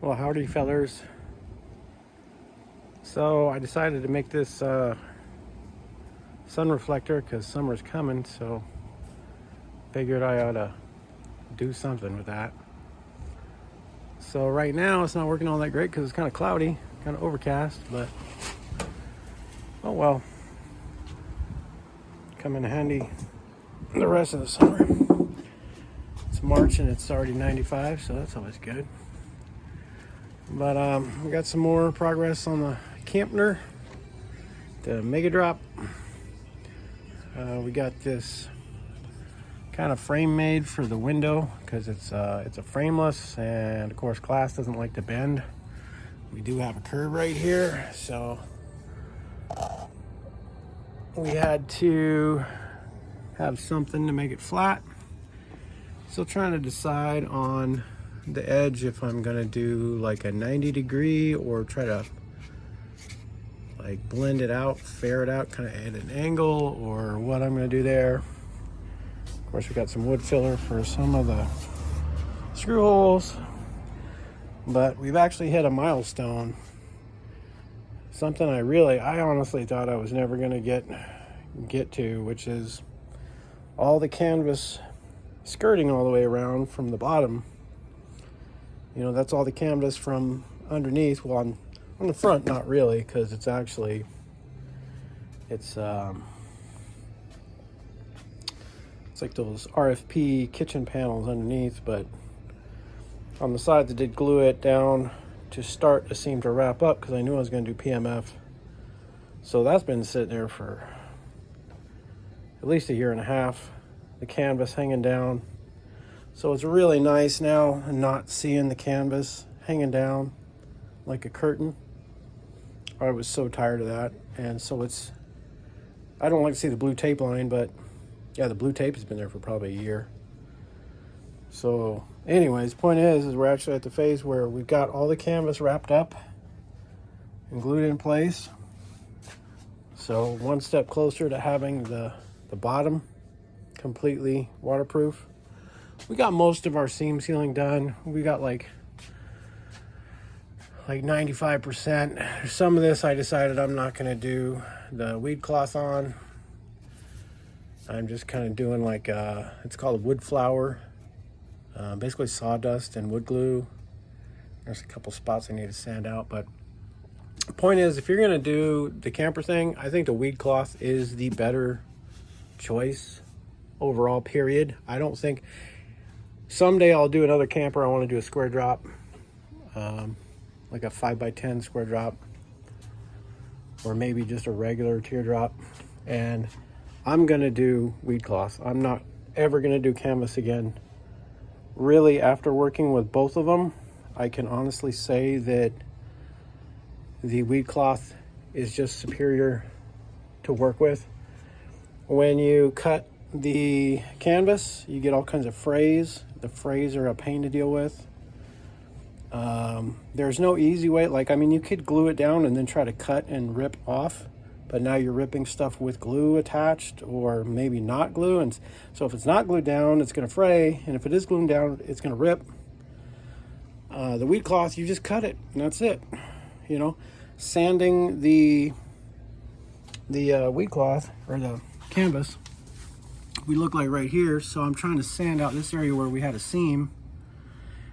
Well, howdy fellers. So I decided to make this sun reflector because summer's coming, so figured I ought to do something with that. So right now it's not working all that great because it's kind of cloudy, kind of overcast, but oh well. Come in handy the rest of the summer. It's March and it's already 95, so that's always good. But we got some more progress on the campner, the MegaDrop. We got this kind of frame made for the window because it's a frameless, and of course glass doesn't like to bend. We do have a curve right here, so we had to have something to make it flat. Still trying to decide on the edge if I'm gonna do like a 90 degree or try to like blend it out, fair it out, kind of at an angle, or what I'm gonna do there. Of course, we got some wood filler for some of the screw holes, but we've actually hit a milestone. Something I honestly thought I was never gonna get to, which is all the canvas skirting all the way around from the bottom. You know, that's all the canvas from underneath. Well, on the front, not really, because it's like those RFP kitchen panels underneath, but on the sides I did glue it down to start to seam to wrap up because I knew I was going to do PMF. So that's been sitting there for at least a year and a half. The canvas hanging down. So it's really nice now not seeing the canvas hanging down like a curtain. I was so tired of that. And so I don't like to see the blue tape line, but yeah, the blue tape has been there for probably a year. So anyways, point is we're actually at the phase where we've got all the canvas wrapped up and glued in place. So one step closer to having the bottom completely waterproof. We got most of our seam sealing done. We got like 95%. Some of this I decided I'm not going to do the weed cloth on. I'm just kind of doing like it's called a wood flour, basically sawdust and wood glue. There's a couple spots I need to sand out, but the point is, if you're going to do the camper thing, I think the weed cloth is the better choice overall, period. I don't think someday I'll do another camper. I want to do a square drop, like a 5x10 square drop, or maybe just a regular teardrop. And I'm going to do weed cloth. I'm not ever going to do canvas again. Really, after working with both of them, I can honestly say that the weed cloth is just superior to work with. When you cut the canvas, you get all kinds of frays. The frays are a pain to deal with. There's no easy way. You could glue it down and then try to cut and rip off, but now you're ripping stuff with glue attached, or maybe not glue. And so if it's not glued down, it's going to fray, and if it is glued down, it's going to rip. The weed cloth, you just cut it, and that's it. You know, sanding the weed cloth or the canvas, we look like right here. So I'm trying to sand out this area where we had a seam.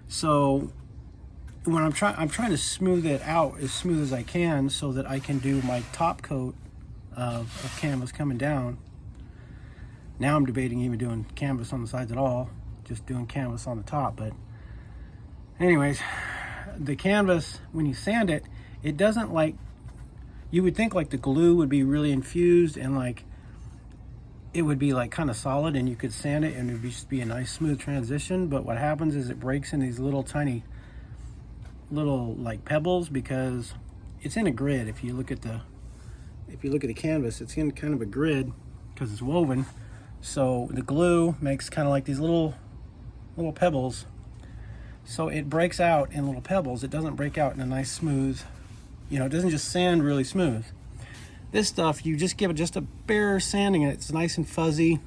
So when I'm trying to smooth it out as smooth as I can so that I can do my top coat of canvas coming down. Now I'm debating even doing canvas on the sides at all, just doing canvas on the top. But anyways, the canvas, when you sand it, it doesn't like, you would think like the glue would be really infused and like it would be like kind of solid and you could sand it and it would just be a nice smooth transition. But what happens is it breaks in these little tiny like pebbles because it's in a grid. If you look at the canvas, it's in kind of a grid because it's woven. So the glue makes kind of like these little pebbles. So it breaks out in little pebbles. It doesn't break out in a nice smooth, it doesn't just sand really smooth. This stuff, you just give it just a bare sanding and it's nice and fuzzy.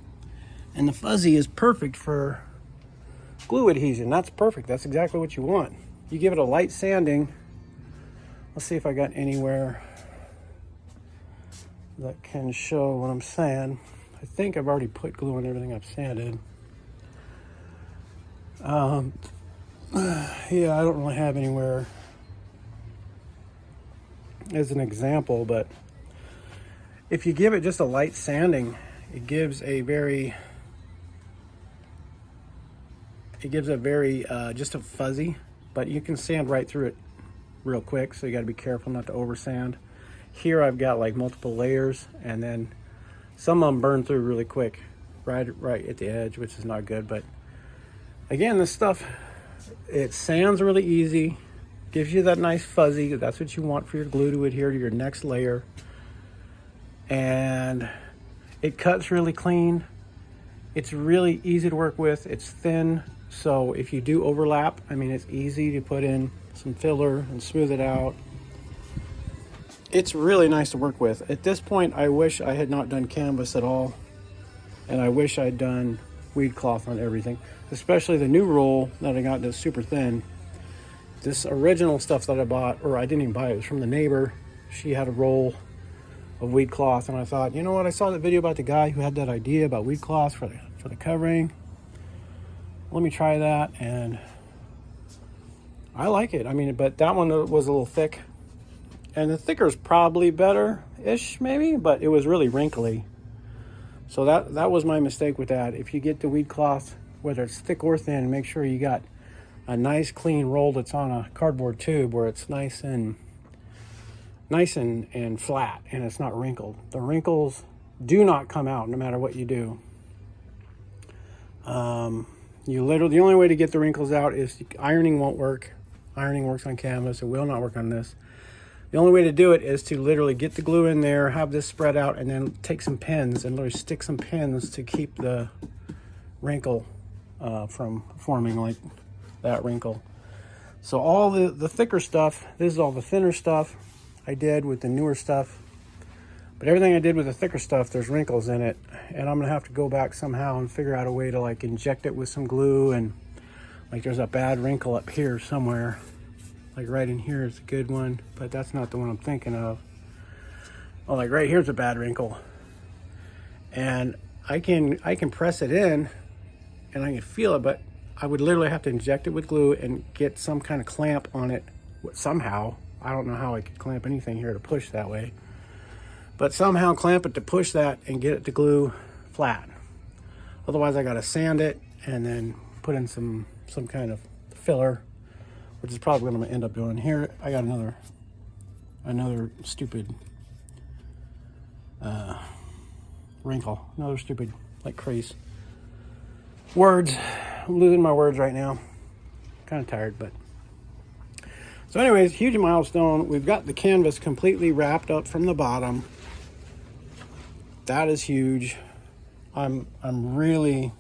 And the fuzzy is perfect for glue adhesion. That's perfect. That's exactly what you want. you give it a light sanding. Let's see if I got anywhere that can show what I'm saying. I think I've already put glue on everything I've sanded. Yeah, I don't really have anywhere as an example, but if you give it just a light sanding, it gives a very just a fuzzy, but you can sand right through it real quick, so you got to be careful not to over sand. Here I've got like multiple layers, and then some of them burn through really quick right at the edge, which is not good. But again, this stuff, it sands really easy, gives you that nice fuzzy. That's what you want for your glue to adhere to your next layer, and it cuts really clean. It's really easy to work with. It's thin, so if you do overlap, I mean, it's easy to put in some filler and smooth it out. It's really nice to work with. At this point, I wish I had not done canvas at all, and I wish I'd done weed cloth on everything, especially the new roll that I got that's super thin. This original stuff that I bought, or I didn't even buy it, was from the neighbor. She had a roll of weed cloth, and I thought, you know what, I saw that video about the guy who had that idea about weed cloth for the covering. Let me try that, and I like it. I mean, but that one was a little thick, and the thicker is probably better-ish maybe, but it was really wrinkly. So that was my mistake with that. If you get the weed cloth, whether it's thick or thin, make sure you got a nice clean roll that's on a cardboard tube where it's nice and flat, and it's not wrinkled. The wrinkles do not come out no matter what you do. The only way to get the wrinkles out is ironing won't work. Ironing works on canvas. It will not work on this. The only way to do it is to literally get the glue in there, have this spread out, and then take some pins and literally stick some pins to keep the wrinkle from forming like that wrinkle. So all the thicker stuff, this is all the thinner stuff I did with the newer stuff. But everything I did with the thicker stuff, there's wrinkles in it, and I'm gonna have to go back somehow and figure out a way to like inject it with some glue, and like there's a bad wrinkle up here somewhere. Like right in here is a good one, but that's not the one I'm thinking of. Oh, like right here's a bad wrinkle. And I can press it in and I can feel it, but I would literally have to inject it with glue and get some kind of clamp on it somehow. I don't know how I could clamp anything here to push that way, but somehow clamp it to push that and get it to glue flat. Otherwise I gotta sand it and then put in some kind of filler, which is probably what I'm gonna end up doing. Here I got another stupid wrinkle, another stupid like crease. Words, I'm losing my words right now. Kind of tired, but so anyways, huge milestone. We've got the canvas completely wrapped up from the bottom. That is huge. I'm really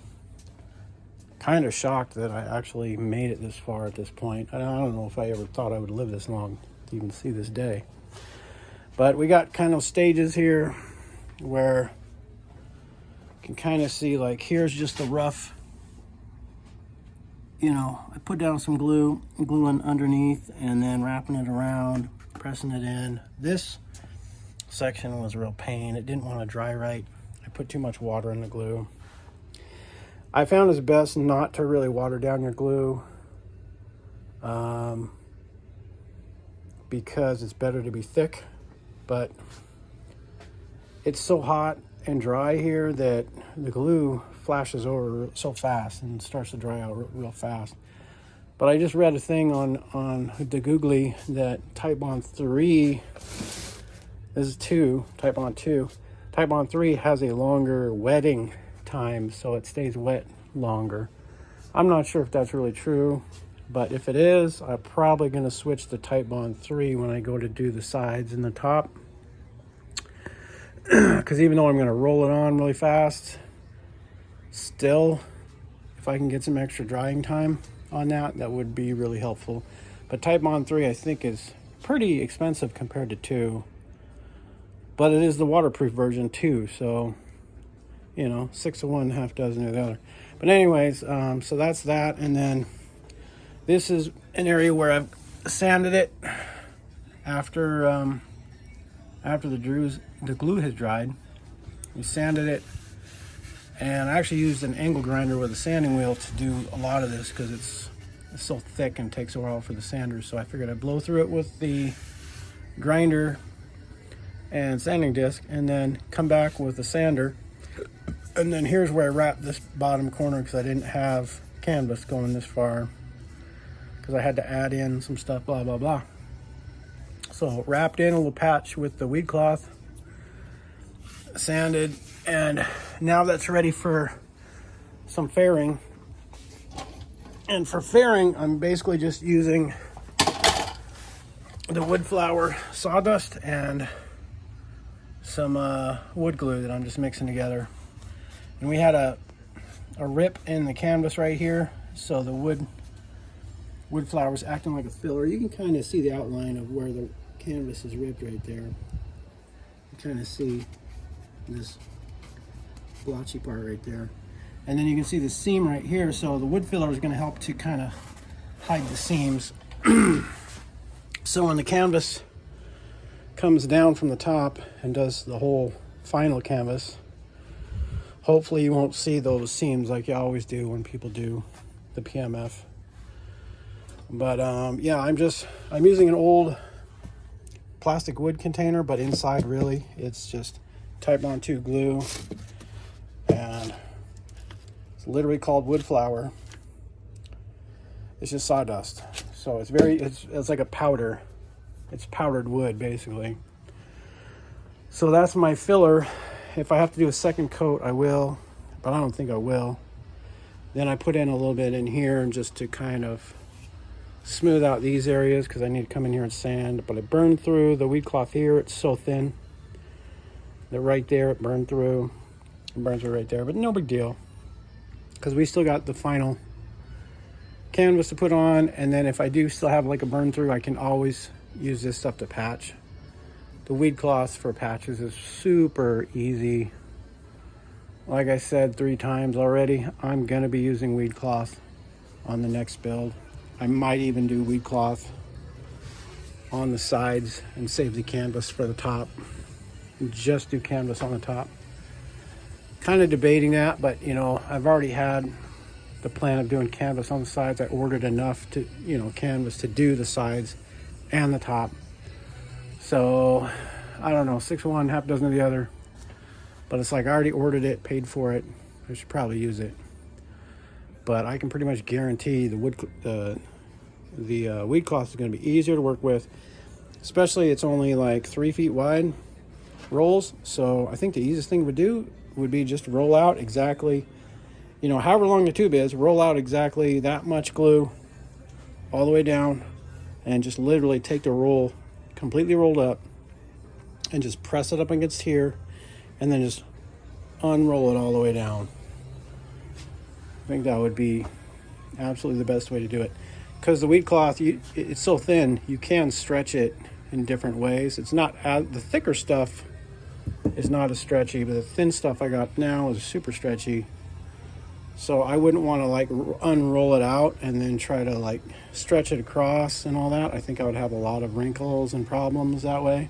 kind of shocked that I actually made it this far at this point. I don't know if I ever thought I would live this long to even see this day. But we got kind of stages here where you can kind of see, like, here's just the rough, you know, I put down some glue underneath and then wrapping it around, pressing it in. This section was a real pain. It didn't want to dry right. I put too much water in the glue. I found it's best not to really water down your glue because it's better to be thick, but it's so hot and dry here that the glue flashes over so fast and starts to dry out real fast. But I just read a thing on the Googly that Type Bond 3 is Type Bond 2. Type Bond 3 has a longer wetting time, so it stays wet longer. I'm not sure if that's really true, but if it is, I'm probably going to switch to Type Bond 3 when I go to do the sides and the top. Because even though I'm going to roll it on really fast, still, if I can get some extra drying time on that, that would be really helpful. But Type Bond 3 I think is pretty expensive compared to 2, but it is the waterproof version too, so you know, 6 of one, half dozen of the other. But anyways, so that's that. And then This is an area where I've sanded it after the glue has dried. We sanded it, and I actually used an angle grinder with a sanding wheel to do a lot of this because it's so thick and takes a while for the sander. So I figured I'd blow through it with the grinder and sanding disc and then come back with the sander. And then here's where I wrapped this bottom corner because I didn't have canvas going this far because I had to add in some stuff, blah blah blah. So wrapped in a little patch with the weed cloth, sanded, and now that's ready for some fairing. And for fairing, I'm basically just using the wood flour sawdust and some wood glue that I'm just mixing together. And we had a rip in the canvas right here, so the wood flour is acting like a filler. You can kind of see the outline of where the canvas is ripped right there. You kind of see this blotchy part right there. And then you can see the seam right here, so the wood filler is going to help to kind of hide the seams. So when the canvas comes down from the top and does the whole final canvas, hopefully you won't see those seams like you always do when people do the PMF. But yeah, I'm using an old plastic wood container, but inside really it's just Type Bond 2 glue, and it's literally called wood flour. It's just sawdust, so it's like a powder. It's powdered wood basically. So that's my filler. If I have to do a second coat, I will, but I don't think I will. Then I put in a little bit in here just to kind of smooth out these areas because I need to come in here and sand. But it burned through the weed cloth here. It's so thin that right there it burned through. It burns through right there, but no big deal because we still got the final canvas to put on. And then if I do still have like a burn through, I can always use this stuff to patch. The weed cloth for patches is super easy. Like I said 3 times already, I'm gonna be using weed cloth on the next build. I might even do weed cloth on the sides and save the canvas for the top. Just do canvas on the top. Kind of debating that, but you know, I've already had the plan of doing canvas on the sides. I ordered enough to, you know, canvas to do the sides and the top. So I don't know, 6 of one, half dozen of the other. But it's like I already ordered it, paid for it. I should probably use it. But I can pretty much guarantee the weed cloth is going to be easier to work with. Especially it's only like 3 feet wide rolls. So I think the easiest thing to do would be just roll out exactly, you know, however long the tube is, roll out exactly that much glue all the way down and just literally take the roll completely rolled up and just press it up against here and then just unroll it all the way down. I think that would be absolutely the best way to do it because the weed cloth, it's so thin, you can stretch it in different ways. It's not the thicker stuff is not as stretchy, but the thin stuff I got now is super stretchy. So I wouldn't want to like unroll it out and then try to like stretch it across and all that. I think I would have a lot of wrinkles and problems that way.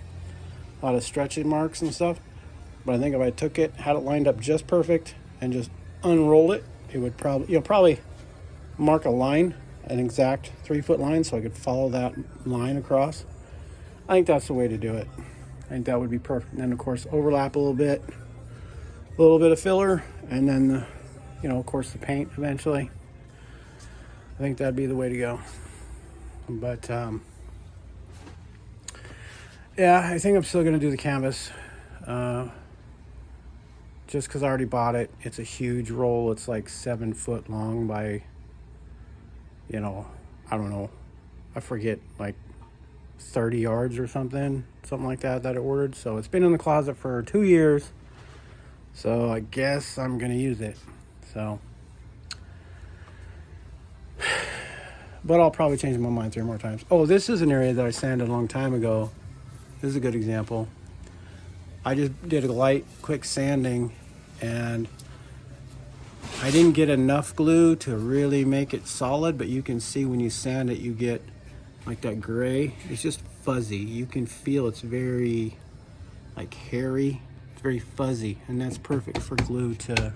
A lot of stretching marks and stuff. But I think if I took it, had it lined up just perfect and just unrolled it, it would probably mark a line, an exact 3 foot line, so I could follow that line across. I think that's the way to do it. I think that would be perfect. And then of course overlap a little bit of filler, and then the, you know, of course the paint eventually. I think that'd be the way to go. But yeah, I think I'm still gonna do the canvas. Just because I already bought it. It's a huge roll. It's like 7 foot long by, you know, I don't know, I forget, like 30 yards or something like that I ordered. So it's been in the closet for 2 years. So I guess I'm gonna use it. So, but I'll probably change my mind 3 more times. Oh, this is an area that I sanded a long time ago. This is a good example. I just did a light, quick sanding, and I didn't get enough glue to really make it solid, but you can see when you sand it, you get like that gray. It's just fuzzy. You can feel it's very like hairy. It's very fuzzy, and that's perfect for glue to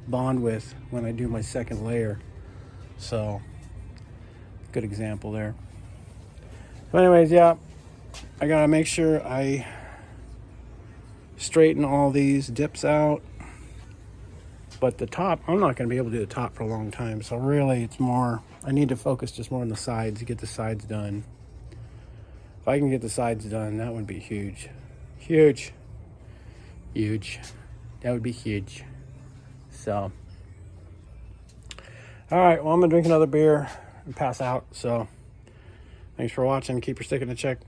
bond with when I do my second layer. So, good example there. So anyways, yeah, I gotta make sure I straighten all these dips out. But the top, I'm not going to be able to do the top for a long time. So really, it's more, I need to focus just more on the sides to get the sides done. If I can get the sides done, that would be huge. Huge. Huge. That would be huge. So. All right, well, I'm going to drink another beer and pass out. So, thanks for watching. Keep your stick in the check.